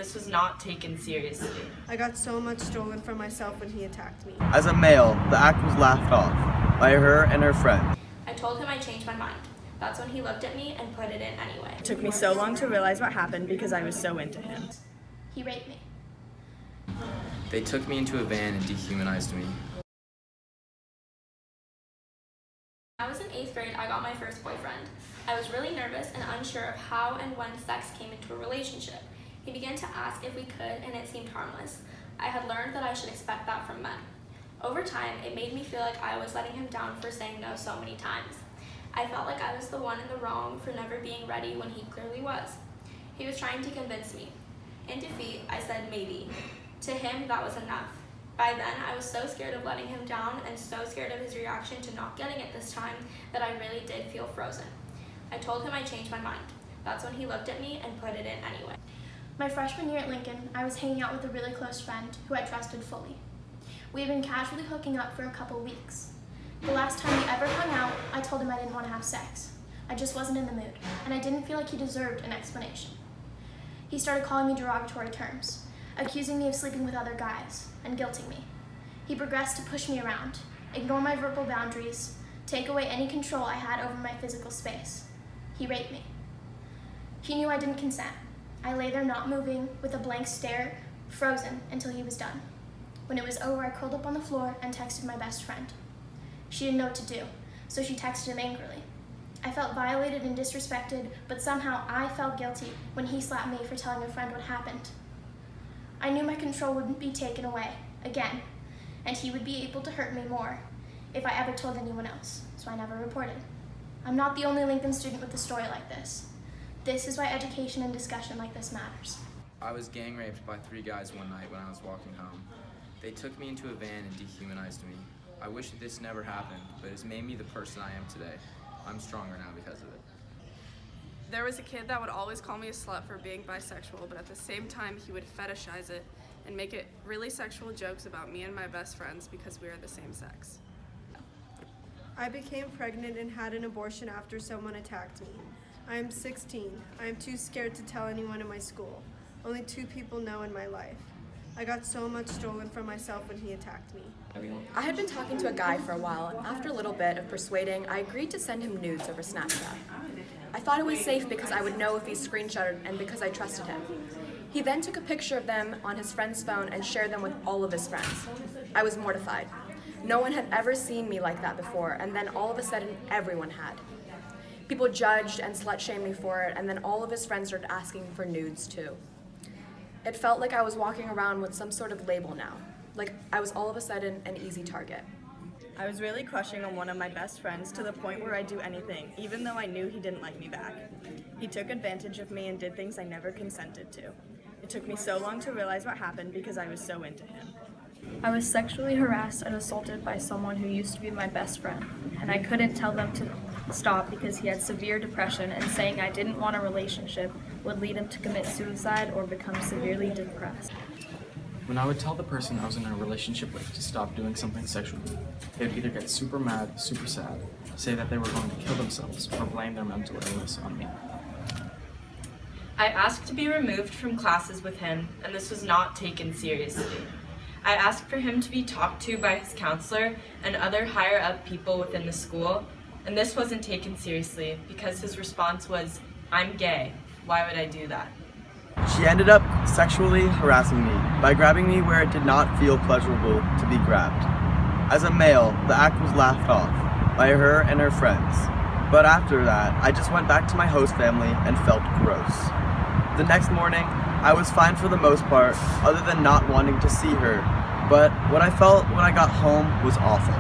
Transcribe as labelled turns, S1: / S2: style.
S1: this was not taken seriously.
S2: I got so much stolen from myself when he attacked me.
S3: As a male, the act was laughed off by her and her friend.
S4: I told him I changed my mind. That's when he looked at me and put it in anyway.
S1: It took me so long to realize what happened because I was so into him.
S4: He raped me.
S5: They took me into a van and dehumanized me.
S4: When I was in 8th grade, I got my first boyfriend. I was really nervous and unsure of how and when sex came into a relationship. He began to ask if we could, and it seemed harmless. I had learned that I should expect that from men. Over time, it made me feel like I was letting him down for saying no so many times. I felt like I was the one in the wrong for never being ready when he clearly was. He was trying to convince me. In defeat, I said maybe. To him, that was enough. By then, I was so scared of letting him down and so scared of his reaction to not getting it this time that I really did feel frozen. I told him I changed my mind. That's when he looked at me and put it in anyway.
S6: My freshman year at Lincoln, I was hanging out with a really close friend who I trusted fully. We had been casually hooking up for a couple weeks. The last time we ever hung out, I told him I didn't want to have sex. I just wasn't in the mood, and I didn't feel like he deserved an explanation. He started calling me derogatory terms, accusing me of sleeping with other guys, and guilting me. He progressed to push me around, ignore my verbal boundaries, take away any control I had over my physical space. He raped me. He knew I didn't consent. I lay there not moving, with a blank stare, frozen until he was done. When it was over, I curled up on the floor and texted my best friend. She didn't know what to do, so she texted him angrily. I felt violated and disrespected, but somehow I felt guilty when he slapped me for telling a friend what happened. I knew my control wouldn't be taken away, again, and he would be able to hurt me more if I ever told anyone else, so I never reported. I'm not the only Lincoln student with a story like this. This is why education and discussion like this matters.
S5: I was gang raped by 3 guys one night when I was walking home. They took me into a van and dehumanized me. I wish this never happened, but it's made me the person I am today. I'm stronger now because of it.
S7: There was a kid that would always call me a slut for being bisexual, but at the same time he would fetishize it and make it really sexual jokes about me and my best friends because we are the same sex.
S2: I became pregnant and had an abortion after someone attacked me. I am 16. I am too scared to tell anyone in my school. Only 2 people know in my life. I got so much stolen from myself when he attacked me.
S8: I had been talking to a guy for a while, and after a little bit of persuading, I agreed to send him nudes over Snapchat. I thought it was safe because I would know if he screenshotted and because I trusted him. He then took a picture of them on his friend's phone and shared them with all of his friends. I was mortified. No one had ever seen me like that before, and then all of a sudden, everyone had. People judged and slut-shamed me for it, and then all of his friends started asking for nudes too. It felt like I was walking around with some sort of label now, like I was all of a sudden an easy target.
S1: I was really crushing on one of my best friends to the point where I'd do anything, even though I knew he didn't like me back. He took advantage of me and did things I never consented to. It took me so long to realize what happened because I was so into him.
S9: I was sexually harassed and assaulted by someone who used to be my best friend, and I couldn't tell them to stop because he had severe depression, and saying I didn't want a relationship would lead him to commit suicide or become severely depressed.
S10: When I would tell the person I was in a relationship with to stop doing something sexual, they would either get super mad, super sad, say that they were going to kill themselves, or blame their mental illness on me.
S1: I asked to be removed from classes with him, and this was not taken seriously. I asked for him to be talked to by his counselor and other higher-up people within the school, and this wasn't taken seriously because his response was, "I'm gay. Why would I do that?"
S3: She ended up sexually harassing me by grabbing me where it did not feel pleasurable to be grabbed. As a male, the act was laughed off by her and her friends. But after that, I just went back to my host family and felt gross. The next morning, I was fine for the most part, other than not wanting to see her. But what I felt when I got home was awful.